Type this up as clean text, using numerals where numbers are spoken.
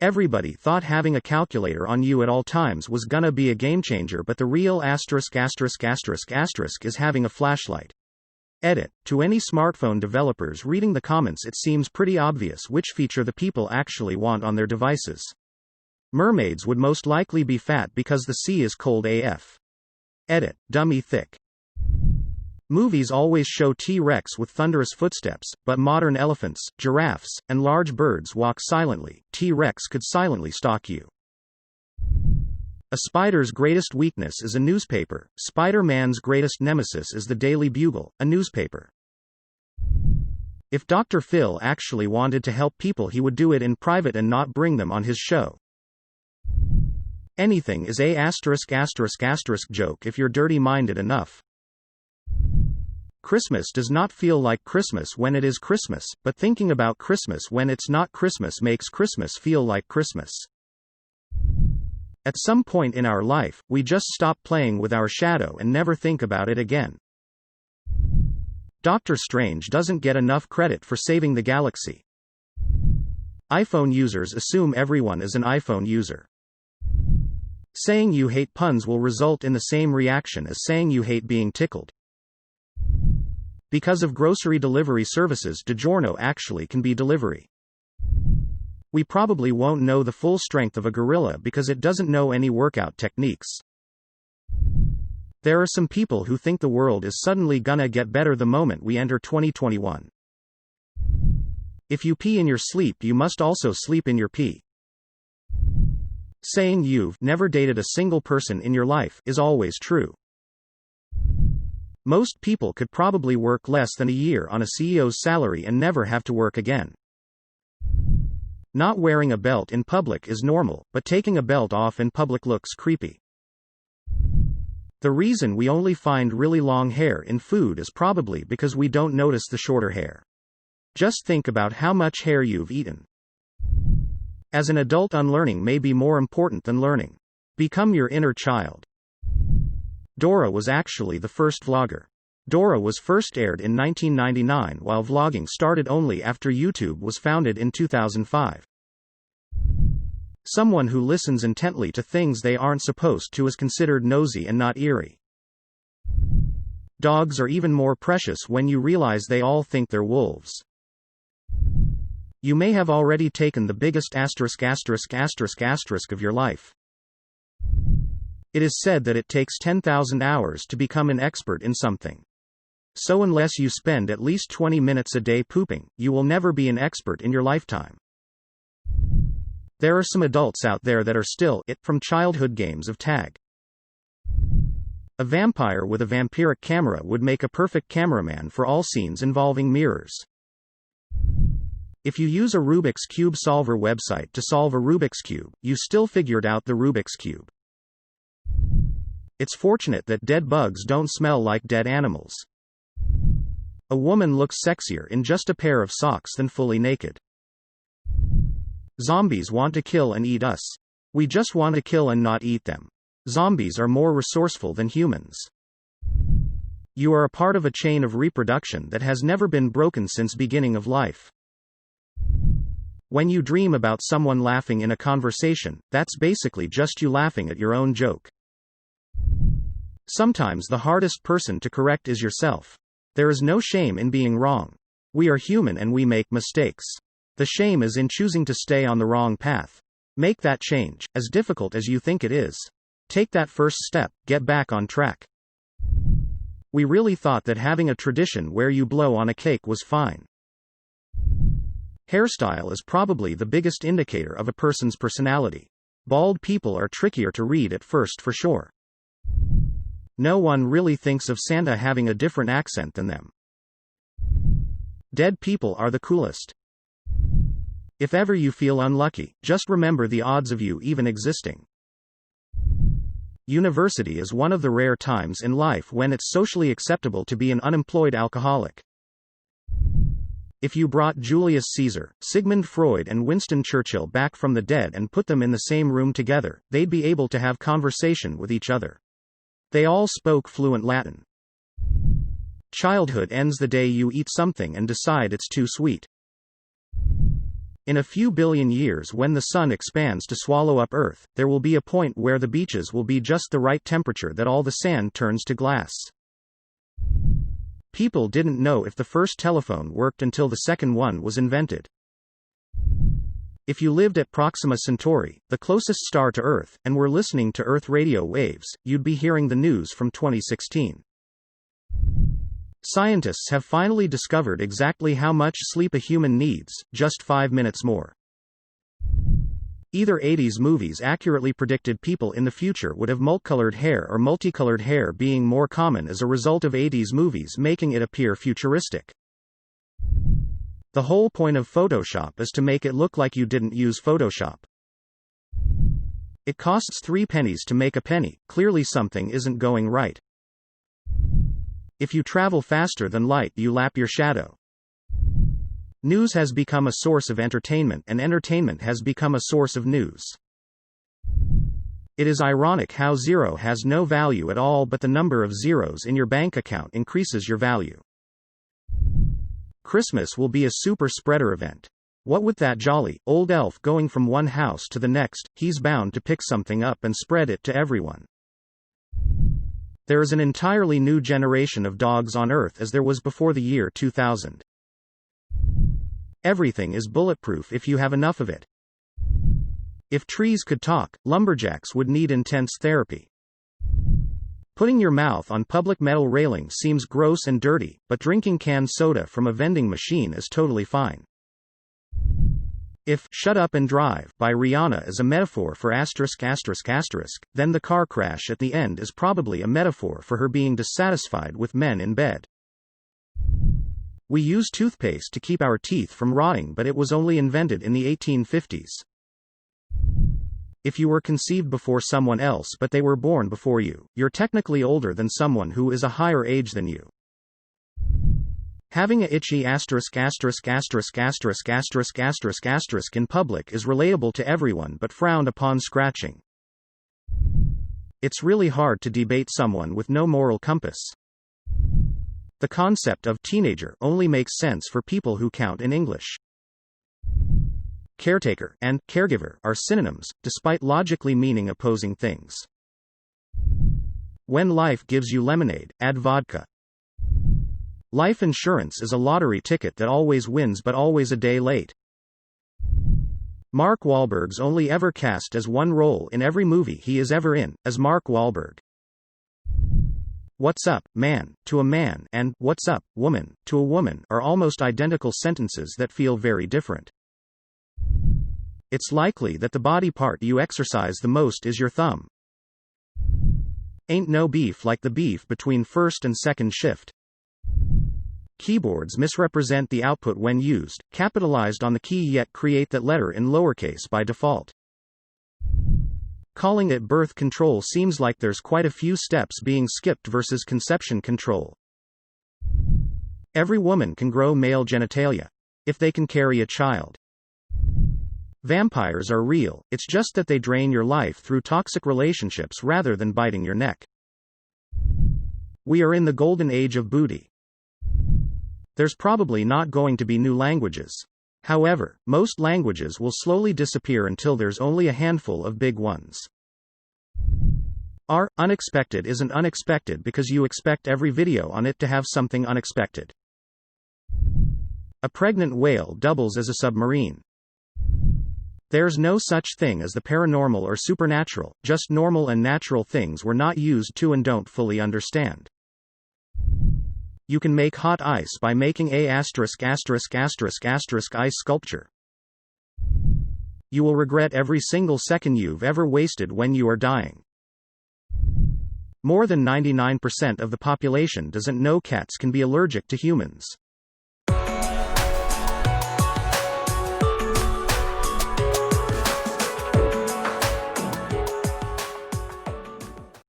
Everybody thought having a calculator on you at all times was gonna be a game changer, but the real ***** is having a flashlight. Edit. To any smartphone developers reading the comments, it seems pretty obvious which feature the people actually want on their devices. Mermaids would most likely be fat because the sea is cold AF. Edit. Dummy thick. Movies always show T-Rex with thunderous footsteps, but modern elephants, giraffes, and large birds walk silently. T-Rex could silently stalk you. A spider's greatest weakness is a newspaper. Spider-Man's greatest nemesis is the Daily Bugle, a newspaper. If Dr. Phil actually wanted to help people, he would do it in private and not bring them on his show. Anything is a **** joke if you're dirty-minded enough. Christmas does not feel like Christmas when it is Christmas, but thinking about Christmas when it's not Christmas makes Christmas feel like Christmas. At some point in our life, we just stop playing with our shadow and never think about it again. Doctor Strange doesn't get enough credit for saving the galaxy. iPhone users assume everyone is an iPhone user. Saying you hate puns will result in the same reaction as saying you hate being tickled. Because of grocery delivery services, DiGiorno actually can be delivery. We probably won't know the full strength of a gorilla because it doesn't know any workout techniques. There are some people who think the world is suddenly gonna get better the moment we enter 2021. If you pee in your sleep, you must also sleep in your pee. Saying you've never dated a single person in your life is always true. Most people could probably work less than a year on a CEO's salary and never have to work again. Not wearing a belt in public is normal, but taking a belt off in public looks creepy. The reason we only find really long hair in food is probably because we don't notice the shorter hair. Just think about how much hair you've eaten. As an adult, unlearning may be more important than learning. Become your inner child. Dora was actually the first vlogger. Dora was first aired in 1999, while vlogging started only after YouTube was founded in 2005. Someone who listens intently to things they aren't supposed to is considered nosy and not eerie. Dogs are even more precious when you realize they all think they're wolves. You may have already taken the biggest **** of your life. It is said that it takes 10,000 hours to become an expert in something. So unless you spend at least 20 minutes a day pooping, you will never be an expert in your lifetime. There are some adults out there that are still it from childhood games of tag. A vampire with a vampiric camera would make a perfect cameraman for all scenes involving mirrors. If you use a Rubik's Cube solver website to solve a Rubik's Cube, you still figured out the Rubik's Cube. It's fortunate that dead bugs don't smell like dead animals. A woman looks sexier in just a pair of socks than fully naked. Zombies want to kill and eat us. We just want to kill and not eat them. Zombies are more resourceful than humans. You are a part of a chain of reproduction that has never been broken since beginning of life. When you dream about someone laughing in a conversation, that's basically just you laughing at your own joke. Sometimes the hardest person to correct is yourself. There is no shame in being wrong. We are human and we make mistakes. The shame is in choosing to stay on the wrong path. Make that change, as difficult as you think it is. Take that first step, get back on track. We really thought that having a tradition where you blow on a cake was fine. Hairstyle is probably the biggest indicator of a person's personality. Bald people are trickier to read at first for sure. No one really thinks of Santa having a different accent than them. Dead people are the coolest. If ever you feel unlucky, just remember the odds of you even existing. University is one of the rare times in life when it's socially acceptable to be an unemployed alcoholic. If you brought Julius Caesar, Sigmund Freud and Winston Churchill back from the dead and put them in the same room together, they'd be able to have conversation with each other. They all spoke fluent Latin. Childhood ends the day you eat something and decide it's too sweet. In a few billion years, when the sun expands to swallow up Earth, there will be a point where the beaches will be just the right temperature that all the sand turns to glass. People didn't know if the first telephone worked until the second one was invented. If you lived at Proxima Centauri, the closest star to Earth, and were listening to Earth radio waves, you'd be hearing the news from 2016. Scientists have finally discovered exactly how much sleep a human needs, just 5 minutes more. Either 80s movies accurately predicted people in the future would have multicolored hair, or multicolored hair being more common as a result of 80s movies making it appear futuristic. The whole point of Photoshop is to make it look like you didn't use Photoshop. It costs 3 pennies to make a penny, clearly something isn't going right. If you travel faster than light, you lap your shadow. News has become a source of entertainment, and entertainment has become a source of news. It is ironic how zero has no value at all, but the number of zeros in your bank account increases your value. Christmas will be a super spreader event. What with that jolly old elf going from one house to the next, he's bound to pick something up and spread it to everyone. There is an entirely new generation of dogs on Earth as there was before the year 2000. Everything is bulletproof if you have enough of it. If trees could talk, lumberjacks would need intense therapy. Putting your mouth on public metal railings seems gross and dirty, but drinking canned soda from a vending machine is totally fine. If "Shut Up and Drive" by Rihanna is a metaphor for *****, then the car crash at the end is probably a metaphor for her being dissatisfied with men in bed. We use toothpaste to keep our teeth from rotting, but it was only invented in the 1850s. If you were conceived before someone else but they were born before you, you're technically older than someone who is a higher age than you. Having a itchy ******** in public is relatable to everyone but frowned upon scratching. It's really hard to debate someone with no moral compass. The concept of teenager only makes sense for people who count in English. Caretaker and caregiver are synonyms, despite logically meaning opposing things. When life gives you lemonade, add vodka. Life insurance is a lottery ticket that always wins but always a day late. Mark Wahlbergs only ever cast as one role in every movie he is ever in, as Mark Wahlberg. "What's up, man," to a man, and "What's up, woman," to a woman, are almost identical sentences that feel very different. It's likely that the body part you exercise the most is your thumb. Ain't no beef like the beef between first and second shift. Keyboards misrepresent the output when used, capitalized on the key yet create that letter in lowercase by default. Calling it birth control seems like there's quite a few steps being skipped versus conception control. Every woman can grow male genitalia. If they can carry a child. Vampires are real, it's just that they drain your life through toxic relationships rather than biting your neck. We are in the golden age of booty. There's probably not going to be new languages. However, most languages will slowly disappear until there's only a handful of big ones. Unexpected isn't unexpected because you expect every video on it to have something unexpected. A pregnant whale doubles as a submarine. There's no such thing as the paranormal or supernatural, just normal and natural things we're not used to and don't fully understand. You can make hot ice by making a ****** ice sculpture. You will regret every single second you've ever wasted when you are dying. More than 99% of the population doesn't know cats can be allergic to humans.